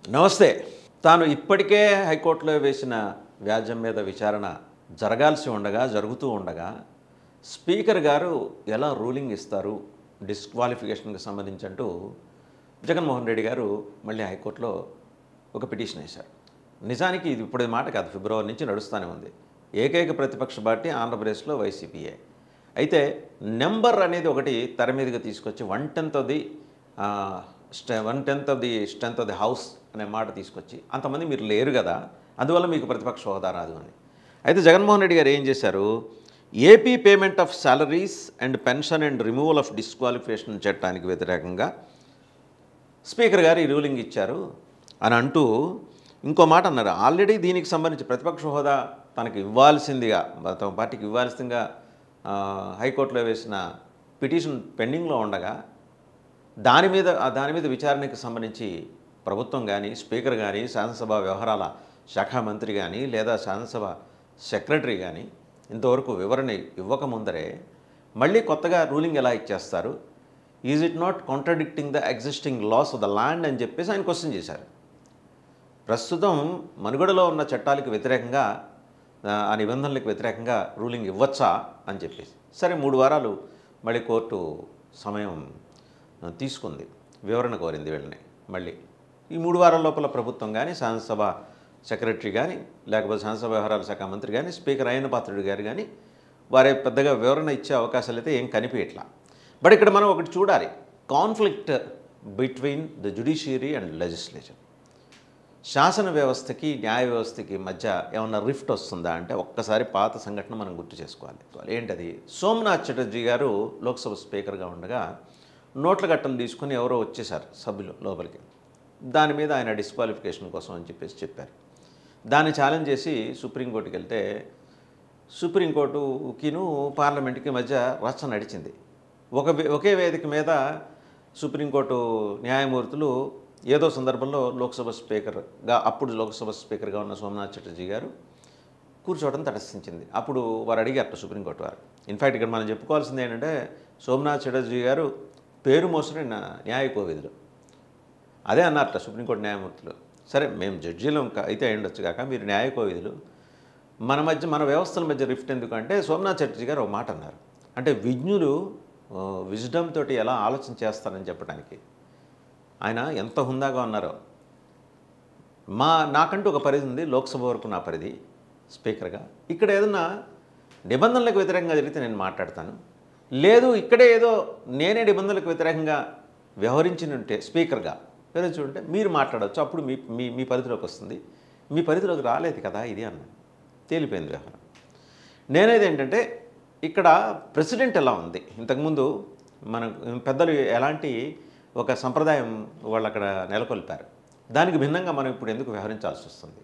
నమస్తే. తాను ఇప్పటికే హైకోర్టులో వేసిన వ్యాజ్యం మీద విచారణ జరుగుతూ ఉండగా స్పీకర్ గారు ఎలా రూలింగ్ ఇస్తారు డిస్క్వాలిఫికేషన్కి సంబంధించి అంటూ జగన్మోహన్ రెడ్డి గారు మళ్ళీ హైకోర్టులో ఒక పిటిషన్ వేశారు. నిజానికి ఇది ఇప్పుడు మాట కాదు, ఫిబ్రవరి నుంచి నడుస్తూనే ఉంది. ఏకైక ప్రతిపక్ష పార్టీ ఆంధ్రప్రదేశ్లో వైసీపీయే. అయితే నెంబర్ అనేది ఒకటి తెర మీదకి తీసుకొచ్చి 1/10 of the strength of the house అనే మాట తీసుకొచ్చి అంతమంది మీరు లేరు కదా, అందువల్ల మీకు ప్రతిపక్ష హోదా రాదు అని. అయితే జగన్మోహన్ రెడ్డి గారు ఏం చేశారు, AP payment of salaries and pension and removal of disqualification చట్టానికి వ్యతిరేకంగా స్పీకర్ గారు ఈ రూలింగ్ ఇచ్చారు అని అంటూ ఇంకో మాట అన్నారు. ఆల్రెడీ దీనికి సంబంధించి ప్రతిపక్ష హోదా తనకి ఇవ్వాల్సిందిగా, తమ పార్టీకి ఇవ్వాల్సిందిగా హైకోర్టులో వేసిన పిటిషన్ పెండింగ్లో ఉండగా దాని మీద విచారణకు సంబంధించి ప్రభుత్వం కానీ, స్పీకర్ కానీ, శాసనసభ వ్యవహారాల శాఖ మంత్రి కానీ, లేదా శాసనసభ సెక్రటరీ కానీ ఇంతవరకు వివరణ ఇవ్వకముందరే మళ్ళీ కొత్తగా రూలింగ్ ఎలా ఇచ్చేస్తారు, is it not contradicting the existing laws of the land అని చెప్పేసి ఆయన క్వశ్చన్ చేశారు. ప్రస్తుతం మనుగడలో ఉన్న చట్టాలకు వ్యతిరేకంగా, ఆ నిబంధనలకు వ్యతిరేకంగా రూలింగ్ ఇవ్వచ్చా అని చెప్పేసి సరే 3 వారాలు మళ్ళీ కోర్టు సమయం తీసుకుంది, వివరణ కోరింది వీళ్ళని. మళ్ళీ ఈ 3 వారాల లోపల ప్రభుత్వం కానీ, శాసనసభ సెక్రటరీ కానీ, లేకపోతే శాసనసభ వ్యవహారాల శాఖ మంత్రి కానీ, స్పీకర్ అయ్యన్న పాత్రుడు గారు కానీ వారే పెద్దగా వివరణ ఇచ్చే అవకాశాలు అయితే ఏం కనిపించట్లా. బట్ ఇక్కడ మనం ఒకటి చూడాలి, conflict between the judiciary and legislature. శాసన వ్యవస్థకి న్యాయ వ్యవస్థకి మధ్య ఏమన్నా రిఫ్ట్ వస్తుందా అంటే ఒక్కసారి పాత సంఘటన మనం గుర్తు చేసుకోవాలి. ఏంటది, సోమనాథ్ చటర్జీ గారు లోక్సభ స్పీకర్గా ఉండగా నోట్ల గట్టలు తీసుకుని ఎవరో వచ్చేసారు సభ్యులు లోపలికి. దాని మీద ఆయన డిస్క్వాలిఫికేషన్ కోసం అని చెప్పేసి చెప్పారు. దాన్ని ఛాలెంజ్ చేసి సుప్రీంకోర్టుకి వెళ్తే సుప్రీంకోర్టుకిను పార్లమెంట్కి మధ్య రచ్చ నడిచింది. ఒకే వేదిక మీద సుప్రీంకోర్టు న్యాయమూర్తులు ఏదో సందర్భంలో అప్పుడు లోక్సభ స్పీకర్గా ఉన్న సోమనాథ్ చటర్జీ గారు కూర్చోవడం తటస్థించింది. అప్పుడు వారు అడిగారట సుప్రీంకోర్టు వారు. ఇన్ఫ్యాక్ట్ ఇక్కడ మనం చెప్పుకోవాల్సింది ఏంటంటే సోమనాథ్ చటర్జీ గారు పేరు మోసిన న్యాయ కోవిదులు. అదే అన్నారట సుప్రీంకోర్టు న్యాయమూర్తులు. సరే మేము జడ్జీలం అయితే అయ్యుండొచ్చు కాక మీరు న్యాయ కోవిదులు, మన వ్యవస్థల మధ్య రిఫ్ట్ ఎందుకంటే సోమనాథ్ చటర్జీ గారు ఒక మాట అన్నారు. అంటే విజ్ఞులు విజ్డమ్ తోటి ఎలా ఆలోచన చేస్తారని చెప్పడానికి ఆయన ఎంత హుందాగా ఉన్నారో. నాకంటూ ఒక పరిధి ఉంది, లోక్సభ వరకు నా పరిధి స్పీకర్గా. ఇక్కడ ఏదన్నా నిబంధనలకు వ్యతిరేకంగా జరిగితే నేను మాట్లాడతాను, లేదు ఇక్కడే ఏదో నేనే నిబంధనలకు వ్యతిరేకంగా వ్యవహరించినుంటే స్పీకర్గా వివరించుంటే మీరు మాట్లాడవచ్చు, అప్పుడు మీ పరిధిలోకి వస్తుంది. మీ పరిధిలోకి రాలేదు కదా ఇది అన్నాను. తేలిపోయింది వ్యవహారం. నేనేది ఏంటంటే ఇక్కడ ప్రెసిడెంట్ ఎలా ఉంది, ఇంతకుముందు మన పెద్దలు ఎలాంటి ఒక సంప్రదాయం వాళ్ళు అక్కడ నెలకొల్పారు, దానికి భిన్నంగా మనం ఇప్పుడు ఎందుకు వ్యవహరించాల్సి వస్తుంది.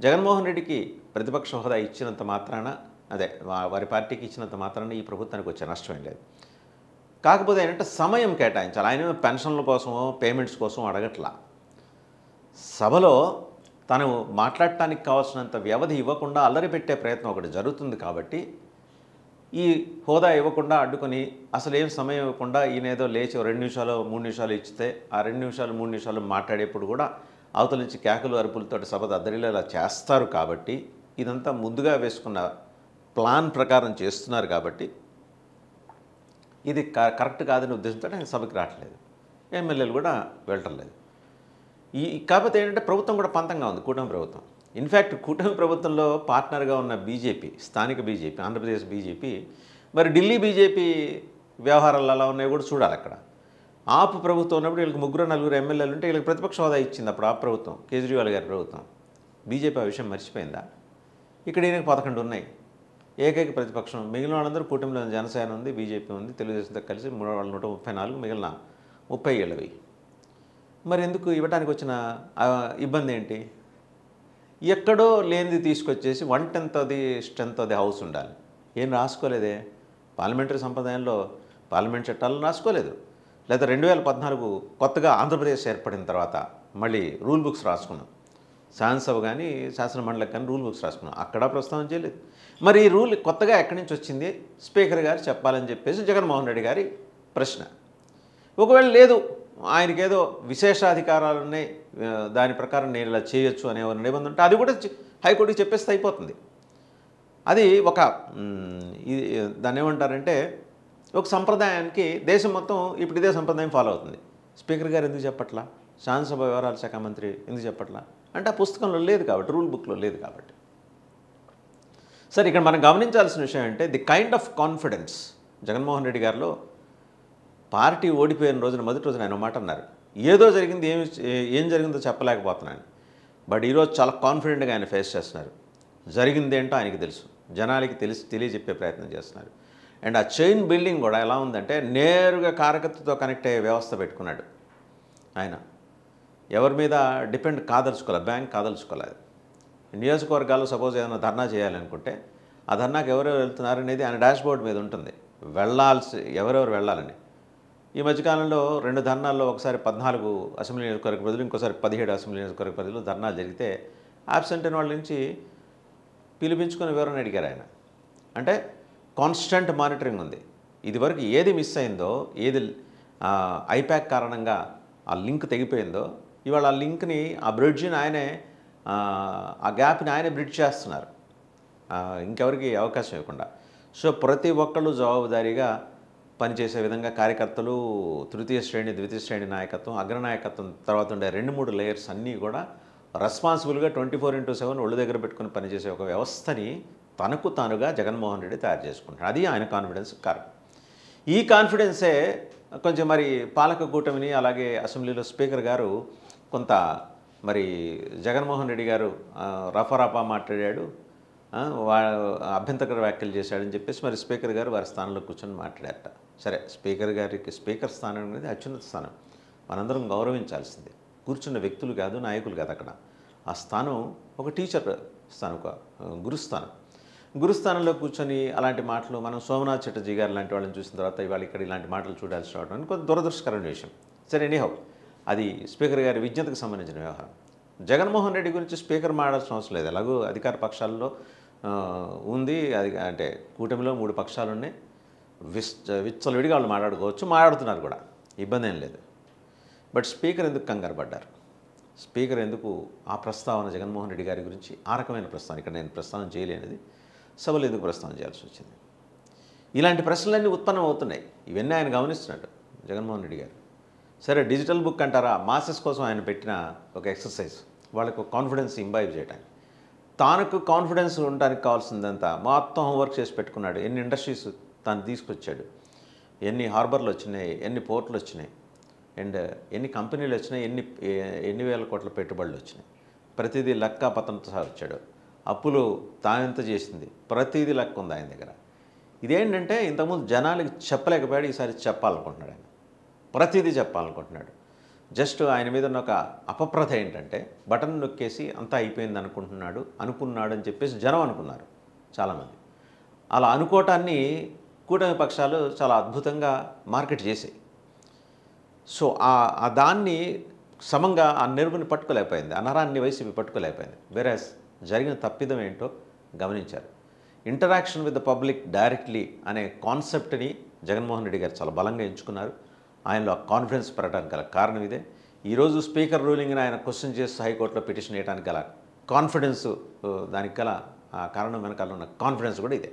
జగన్మోహన్ రెడ్డికి ప్రతిపక్ష హోదా ఇచ్చినంత మాత్రాన, వారి పార్టీకి ఇచ్చినంత మాత్రాన ఈ ప్రభుత్వానికి వచ్చే నష్టం లేదు. కాకపోతే ఏంటంటే సమయం కేటాయించాలి. ఆయన పెన్షన్ల కోసమో పేమెంట్స్ కోసం అడగట్లా. సభలో తను మాట్లాడటానికి కావాల్సినంత వ్యవధి ఇవ్వకుండా అల్లరి పెట్టే ప్రయత్నం ఒకటి జరుగుతుంది. కాబట్టి ఈ హోదా ఇవ్వకుండా అడ్డుకొని అసలు ఏం సమయం ఇవ్వకుండా ఈయనేదో లేచి 2 నిమిషాలు 3 నిమిషాలు ఇచ్చితే ఆ 2 నిమిషాలు 3 నిమిషాలు మాట్లాడేప్పుడు కూడా అవతల నుంచి కేకలు అరుపులతో సభ దద్దరిల్లేలా చేస్తారు. కాబట్టి ఇదంతా ముందుగా వేసుకున్న ప్లాన్ ప్రకారం చేస్తున్నారు. కాబట్టి ఇది కరెక్ట్ కాదని ఉద్దేశంతో ఆయన సభకి రావట్లేదు, ఎమ్మెల్యేలు కూడా వెళ్ళటం లేదు. కాకపోతే ఏంటంటే ప్రభుత్వం కూడా పంతంగా ఉంది, కూటమి ప్రభుత్వం. ఇన్ఫ్యాక్ట్ కూటమి ప్రభుత్వంలో పార్ట్నర్గా ఉన్న బీజేపీ, స్థానిక బీజేపీ, ఆంధ్రప్రదేశ్ బీజేపీ, మరి ఢిల్లీ బీజేపీ వ్యవహారాలు అలా ఉన్నాయి కూడా చూడాలి. అక్కడ ఆప్ ప్రభుత్వం ఉన్నప్పుడు వీళ్ళకి 3-4 ఎమ్మెల్యేలు ఉంటే వీళ్ళకి ప్రతిపక్ష హోదా ఇచ్చింది అప్పుడు ఆప్ ప్రభుత్వం, కేజ్రీవాల్ గారి ప్రభుత్వం. బీజేపీ ఆ విషయం మర్చిపోయిందా? ఇక్కడ ఈయనకి 11 ఉన్నాయి, ఏకైక ప్రతిపక్షం. మిగిలిన వాళ్ళందరూ కూటమిలో జనసేన ఉంది, బీజేపీ ఉంది, తెలుగుదేశంతో కలిసి 134, మిగిలిన 30 ఏళ్ళవి. మరి ఎందుకు ఇవ్వడానికి వచ్చిన ఇబ్బంది ఏంటి? ఎక్కడో లేనిది తీసుకొచ్చేసి 1/10 of the strength of the house ఉండాలి. ఏం రాసుకోలేదే, పార్లమెంటరీ సంప్రదాయంలో పార్లమెంట్ చట్టాలను రాసుకోలేదు. లేదా 2014 కొత్తగా ఆంధ్రప్రదేశ్ ఏర్పడిన తర్వాత మళ్ళీ రూల్ బుక్స్ రాసుకున్నాం. శాసనసభ కానీ శాసన మండలికి కానీ రూల్ బుక్స్ రాసుకున్నాం, అక్కడ ప్రస్తావన చేయలేదు. మరి ఈ రూల్ కొత్తగా ఎక్కడి నుంచి వచ్చింది, స్పీకర్ గారు చెప్పాలని చెప్పేసి జగన్మోహన్ రెడ్డి గారి ప్రశ్న. ఒకవేళ లేదు ఆయనకేదో విశేషాధికారాలు ఉన్నాయి, దాని ప్రకారం నేను ఇలా చేయొచ్చు అనే నిబంధన ఉంటే అది కూడా హైకోర్టుకి చెప్పేస్తే అయిపోతుంది. అది ఒక ఇది దాన్ని ఏమంటారంటే ఒక సంప్రదాయానికి దేశం మొత్తం ఇప్పుడు ఇదే సంప్రదాయం ఫాలో అవుతుంది. స్పీకర్ గారు ఎందుకు చెప్పట్లా, శాసనసభ వ్యవహారాల శాఖ మంత్రి ఎందుకు చెప్పట్లా అంటే ఆ పుస్తకంలో లేదు కాబట్టి, రూల్ బుక్లో లేదు కాబట్టి. సరే, ఇక్కడ మనం గమనించాల్సిన విషయం అంటే the kind of confidence Jaganmohan Reddy గారిలో. పార్టీ ఓడిపోయిన రోజున మొదటి రోజున ఆయన మాట అన్నారు, ఏదో జరిగింది, ఏం జరిగిందో చెప్పలేకపోతున్నాను. బట్ ఈరోజు చాలా కాన్ఫిడెంట్గా ఆయన ఫేస్ చేస్తున్నారు. జరిగింది ఏంటో ఆయనకి తెలుసు, జనాలకి తెలియజెప్పే ప్రయత్నం చేస్తున్నారు. అండ్ ఆ చైన్ బిల్డింగ్ కూడా ఎలా ఉందంటే నేరుగా కార్యకర్తతో కనెక్ట్ అయ్యే వ్యవస్థ పెట్టుకున్నాడు ఆయన. ఎవరి మీద డిపెండ్ కాదలుచుకోలేదు, బ్యాంక్ కాదలుచుకోలేదు. నియోజకవర్గాల్లో సపోజ్ ఏదైనా ధర్నా చేయాలనుకుంటే ఆ ధర్నాకి ఎవరెవరు వెళ్తున్నారు అనేది ఆయన డాష్బోర్డ్ మీద ఉంటుంది, ఎవరెవరు వెళ్ళాలని. ఈ మధ్యకాలంలో 2 ధర్నాల్లో ఒకసారి 14 అసెంబ్లీ నియోజకవర్గ ప్రజలు, ఇంకోసారి 17 అసెంబ్లీ నియోజకవర్గ ప్రజలు ధర్నాలు జరిగితే యాబ్సెంట్ అయిన వాళ్ళ నుంచి పిలిపించుకుని వివరణ అడిగారు ఆయన. అంటే కాన్స్టెంట్ మానిటరింగ్ ఉంది. ఇదివరకు ఏది మిస్ అయిందో, ఏది ఐప్యాక్ కారణంగా ఆ లింక్ తెగిపోయిందో, ఇవాళ ఆ లింక్ని, ఆ బ్రిడ్జిని ఆయనే, ఆ గ్యాప్ని ఆయనే బ్రిడ్జ్ చేస్తున్నారు, ఇంకెవరికి అవకాశం ఇవ్వకుండా. సో ప్రతి ఒక్కళ్ళు జవాబుదారీగా పనిచేసే విధంగా కార్యకర్తలు, తృతీయ శ్రేణి, ద్వితీయ శ్రేణి నాయకత్వం, అగ్రనాయకత్వం, తర్వాత ఉండే 2-3 లేయర్స్ అన్నీ కూడా రెస్పాన్సిబుల్గా 24/7 ఒళ్ళు దగ్గర పెట్టుకుని పనిచేసే ఒక వ్యవస్థని తనకు తానుగా జగన్మోహన్ రెడ్డి తయారు చేసుకుంటాడు. అది ఆయన కాన్ఫిడెన్స్ కారణం. ఈ కాన్ఫిడెన్సే కొంచెం మరి పాలక కూటమిని, అలాగే అసెంబ్లీలో స్పీకర్ గారు కొంత మరి జగన్మోహన్ రెడ్డి గారు రఫారఫా మాట్లాడాడు, అభ్యంతరకర వ్యాఖ్యలు చేశాడని చెప్పేసి మరి స్పీకర్ గారు వారి స్థానంలో కూర్చొని మాట్లాడారట. సరే, స్పీకర్ గారికి స్పీకర్ స్థానం అనేది అత్యున్నత స్థానం, మనందరం గౌరవించాల్సిందే. కూర్చున్న వ్యక్తులు కాదు, నాయకులు కాదు. అక్కడ ఆ స్థానం ఒక టీచర్ స్థానం, ఒక గురుస్థానం. గురుస్థానంలో కూర్చొని అలాంటి మాటలు మనం సోమనాథ్ చటర్జీ గారు లాంటి వాళ్ళని చూసిన తర్వాత ఇవాళ ఇక్కడ ఇలాంటి మాటలు చూడాల్సి రావడం అని కొంత దురదృష్టకరమైన విషయం. సరే, ఎనీహౌ అది స్పీకర్ గారి విజ్ఞతకు సంబంధించిన వ్యవహారం. జగన్మోహన్ రెడ్డి గురించి స్పీకర్ మాట్లాడాల్సిన అవసరం లేదు. ఎలాగో అధికార పక్షాల్లో ఉంది, అది అంటే కూటమిలో 3 పక్షాలు ఉన్నాయి, విచ్చలవిడిగా వాళ్ళు మాట్లాడుకోవచ్చు, మాట్లాడుతున్నారు కూడా, ఇబ్బంది ఏం లేదు. బట్ స్పీకర్ ఎందుకు కంగారు పడ్డారు? స్పీకర్ ఎందుకు ఆ ప్రస్తావన జగన్మోహన్ రెడ్డి గారి గురించి ఆ రకమైన ప్రస్తావన, ఇక్కడ నేను ప్రస్తావన చేయలేనిది సభలో ఎందుకు ప్రస్తావన చేయాల్సి వచ్చింది? ఇలాంటి ప్రశ్నలన్నీ ఉత్పన్నం అవుతున్నాయి. ఇవన్నీ ఆయన గమనిస్తున్నాడు జగన్మోహన్ రెడ్డి గారు. సరే, డిజిటల్ బుక్ అంటారా, మాసెస్ కోసం ఆయన పెట్టిన ఒక ఎక్సర్సైజ్, వాళ్ళకు కాన్ఫిడెన్స్ ఇంబైబ్ చేయడానికి. తానుకు కాన్ఫిడెన్స్ ఉండడానికి కావాల్సిందంతా మొత్తం హోంవర్క్ చేసి పెట్టుకున్నాడు. ఎన్ని ఇండస్ట్రీస్ తాను తీసుకొచ్చాడు, ఎన్ని హార్బర్లు వచ్చినాయి, ఎన్ని పోర్ట్లు వచ్చినాయి, అండ్ ఎన్ని కంపెనీలు వచ్చినాయి, ఎన్ని వేల కోట్ల పెట్టుబడులు వచ్చినాయి, ప్రతిదీ లెక్క పత్రంతో సహా వచ్చాడు. అప్పులు తానెంత చేసింది, ప్రతిదీ లెక్క ఉంది ఆయన దగ్గర. ఇదేంటంటే ఇంతకుముందు జనాలకి చెప్పలేకపోయాడు, ఈసారి చెప్పాలనుకుంటున్నాడు ఆయన. ప్రతిదీ చెప్పాలనుకుంటున్నాడు. జస్ట్ ఆయన మీద ఉన్న ఒక అపప్రథ ఏంటంటే బటన్ నొక్కేసి అంతా అయిపోయింది అనుకున్నాడు అని చెప్పేసి జనం అనుకున్నారు చాలామంది. అలా అనుకోవటాన్ని కూటమి పక్షాలు చాలా అద్భుతంగా మార్కెట్ చేసాయి. సో ఆ దాన్ని సమంగా ఆ నెరువుని పట్టుకోలేకపోయింది, ఆ నరాన్ని వైసీపీ పట్టుకోలేకపోయింది. వేరేస్ జరిగిన తప్పిదం ఏంటో గమనించారు. Interaction with the public directly అనే కాన్సెప్ట్ని జగన్మోహన్ రెడ్డి గారు చాలా బలంగా ఎంచుకున్నారు. ఆయనలో కాన్ఫిడెన్స్ పెరగడానికి గల కారణం ఇదే. ఈరోజు స్పీకర్ రూలింగ్ని ఆయన క్వశ్చన్ చేస్తూ హైకోర్టులో పిటిషన్ వేయడానికి గల కాన్ఫిడెన్స్, దానికి గల ఆ కారణం వెనకాల ఉన్న కాన్ఫిడెన్స్ కూడా ఇదే.